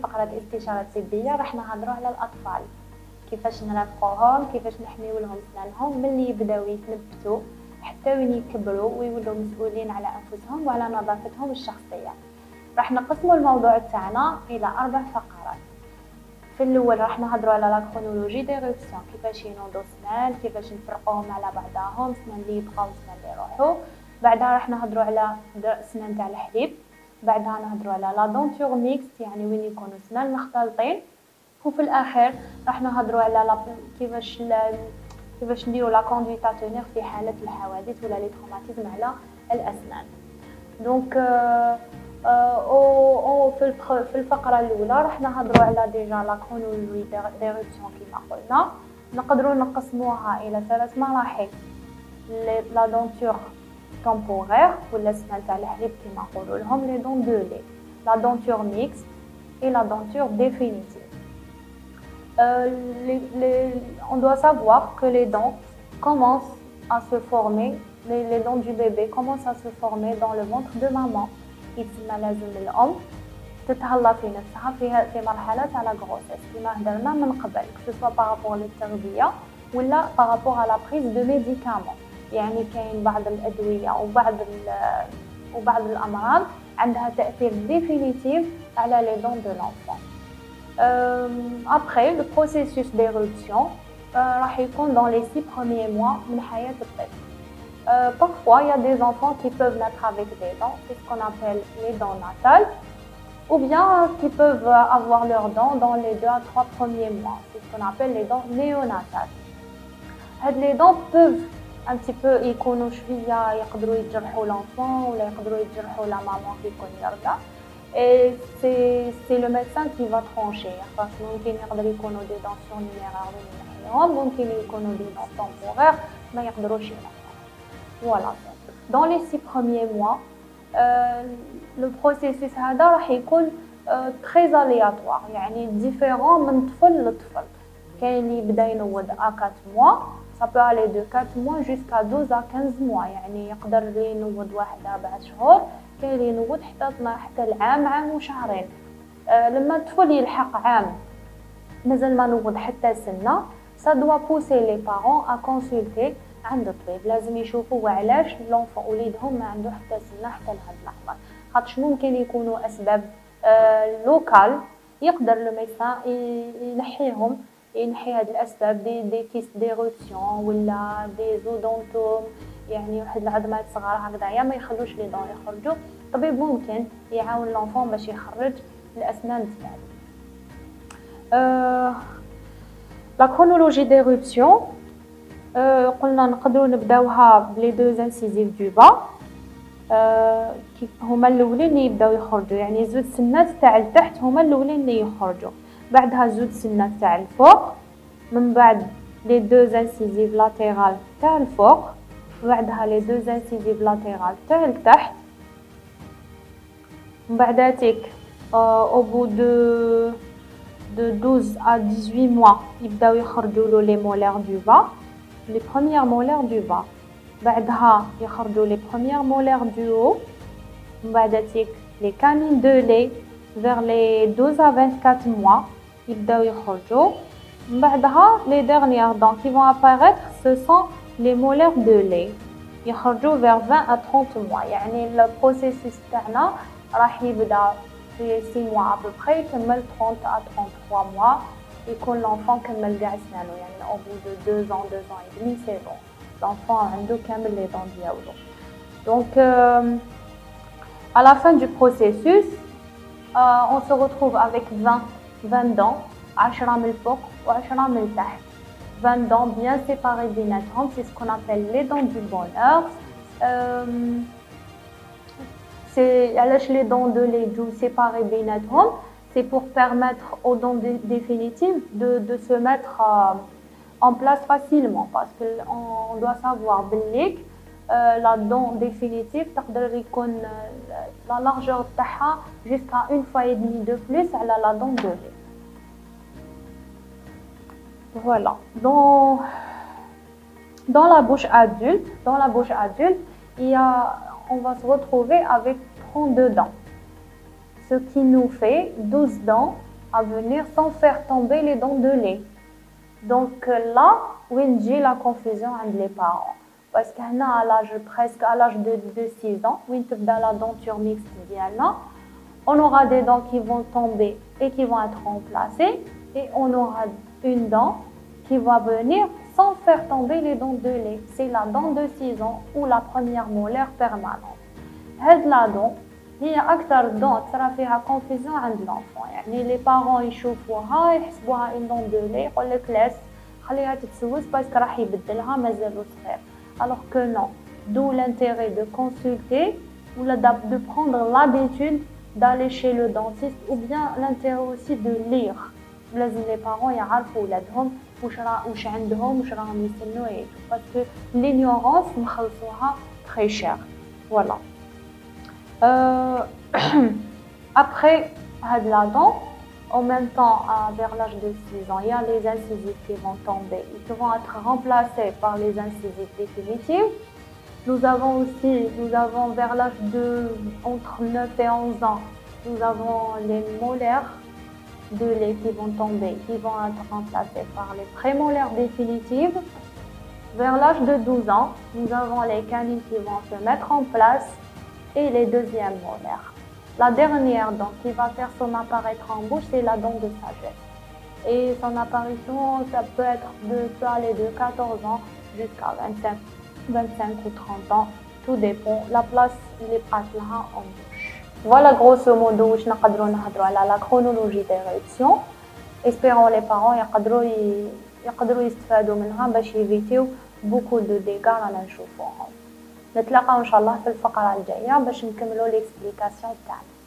فقرة الاستشارة الطبية راح نهضروا على الأطفال، كيفاش نرافقوهم، كيفاش نحميو لهم سنانهم ملي يبداو يتنبتوا حتى وين يكبروا ويولوا مسؤولين على أنفسهم وعلى نظافتهم الشخصية. راح نقسموا الموضوع تاعنا إلى 4 فقرات. في الاول راح نهضروا على لا كرونولوجي ديرuption، كيفاش ينوضوا سنان، كيفاش نفرقوهم على بعضهم، سنان اللي يبقاو سنان اللي يروحوا. بعدها راح نهضروا على سنان تاع الحليب. بعدها نهضروا على لا دونتور ميكس، يعني وين يكونوا سنان مختلطين. وفي الاخير راح نهضروا على كيفاش نديروا لا كوندويت ا تونير في حاله الحوادث ولا لي تروماتيزم على الاسنان. دونك في الفقره الاولى راح نهضروا على ديجا لا كرونولوجي ديرuption كما قلنا. نقدروا نقسموها الى 3 مراحل: لا دونتور temporaire ولا سنان تاع الحليب كما نقولوا لهم لي دون دو لي، لا دونتور ميكس et la denture définitive. On doit savoir que les dents commencent à se former, les dents du bébé commencent à se former dans le ventre de maman. يتسمى لازم الأم تتهلا في نفسها في مرحلة تاع لا غروسيس كما هدرنا من قبل، سواء بارابور للتغذية ولا بارابور على بريز دو ميديكامون. يعني كاين بعض الأدوية وبعض الأمراض عندها تأثير définitif على les dents de l'enfant. Après le processus d'éruption راح يكون dans les 6 premiers mois من حياة الطفل. Parfois il y a des enfants qui peuvent naître avec des dents, c'est ce qu'on appelle les dents natales, ou bien qui peuvent avoir leurs dents dans les 2 à 3 premiers mois, c'est ce qu'on appelle les dents néonatales. Les dents peuvent un petit peu يكونوا شويه يقدروا يجرحوا l'enfant ولا يقدروا يجرحوا la maman qui يكون يرضع. Et c'est le médecin qui va trancher. parce que ممكن يقدر يكونوا des dents surnuméraires وينحيهم، ممكن يكونوا des dents temporaires ما يقدروش ينحيهم. Voilà. Dans les 6 premiers mois, le processus هذا راح يكون très aléatoire، يعني différent من طفل لطفل. كاين اللي يبدا ينوض à 4 mois، ça peut aller de 4 mois jusqu'à 12 à 15 mois، يعني يقدر ينوض واحد 4 شهور، كاين اللي ينوض حتى العام، عام وشهرين. لما الطفل يلحق عام مازال ما نوض حتى سنه، ça doit pousser les parents à consulter عند الطبيب. لازم يشوفوا علاش لونفون وليدهم ما عنده حتى سنه حتى لهاد اللحظه، خاطش ممكن يكونوا اسباب لوكال يقدر لو ميدسان ينحي هاد الاسباب، دي كيست ديروبسيون ولا دي زودونتوم، يعني واحد العظمات صغار هكذايا ما يخلوش لي دون يخرجوا. الطبيب ممكن يعاون لونفون باش يخرج الاسنان تاعو. لا كرونولوجي ديروبسيون قلنا نقدروا نبداوها بلي 2 انسيزيف دو با، هما الاولين اللي يبداو يخرجوا، يعني 2 سنات تاع التحت هما الاولين اللي يخرجوا، بعدها 2 سنات تاع الفوق، من بعد لي 2 انسيزيف لاتيرال تاع الفوق، بعدها لي 2 انسيزيف لاتيرال تاع التحت، من بعداتك au bout de 12 à 18 mois يبداو يخرجوا لي مولير دو با، les premières molaires du bas. بعدها يخرجوا les premières molaires du haut. من بعداتك les canines de lait vers les 12 à 24 mois يبداو يخرجوا. من بعدها les dernières dents qui vont apparaître ce sont les molaires de lait يخرجوا vers 20 à 30 mois. يعني le processus تاعنا راح يبدا في 6 mois à peu près يكمل 30 à 33 mois يكون l'enfant كمل كاع سنانو، يعني au bout de 2 ans et demi c'est bon l'enfant عنده كامل les dents ديالو. Donc à la fin du processus on se retrouve avec 20 dents، 10 من الفوق و10 من التحت، 20 dents bien séparées بيناتهم، c'est ce qu'on appelle les dents du bonheur. C'est علاش les dents de lait jouent séparées بيناتهم، c'est pour permettre aux dents définitives de se mettre en place facilement, parce qu'on doit savoir que la dent définitive تقدر يكون la largeur تاعها jusqu'à 1 fois et demi de plus على la dent de lait. Voilà. Dans la bouche adulte, on va se retrouver avec 32 dents. Ce qui nous fait 12 dents à venir sans faire tomber les dents de lait. Donc là, où j'ai la confusion entre les parents. Parce qu'on a à l'âge presque à l'âge de 6 ans, où dans la denture mixte diana, on aura des dents qui vont tomber et qui vont être remplacées, et on aura une dent qui va venir sans faire tomber les dents de lait. C'est la dent de 6 ans ou la première molaire permanente. Cette la dent, هي أكثر dent ترى فيها confusion عند l'enfant. يعني les parents يشوفوها يحسبوها une dent de lait يقول لك لاس خليها تتسوس باسكو راح يبدلها مازالو صغير. Alors que non, d'où l'intérêt de consulter ou de prendre l'habitude d'aller chez le dentiste, ou bien l'intérêt aussi de lire. لازم les parents يعرفوا ولادهم واش عندهم واش راهم يستنوا يعيشوا parce que l'ignorance نخلصوها très cher. Voilà. Après la dent, en même temps, vers l'âge de 6 ans, il y a les incisives qui vont tomber et qui vont être remplacées par les incisives définitives. Nous avons vers l'âge de entre 9 et 11 ans, nous avons les molaires de lait qui vont tomber, qui vont être remplacées par les prémolaires définitives. Vers l'âge de 12 ans, nous avons les canines qui vont se mettre en place et les deuxièmes molaires. La dernière dent qui va faire son apparaître en bouche, c'est la dent de sagesse. Et son apparition, ça peut aller de 14 ans jusqu'à 25 ou 30 ans. Tout dépend. La place, il est là en bouche. Voilà grosso modo واش نقدروا نهضروا على la chronologie des réactions. Espérons les parents يقدروا يستفادوا منها باش يفيتيو beaucoup de dégâts رانا نشوفوهم. نتلاقاو ان شاء الله في الفقره الجايه باش نكملوا ليكسبليكاسيون تاعنا.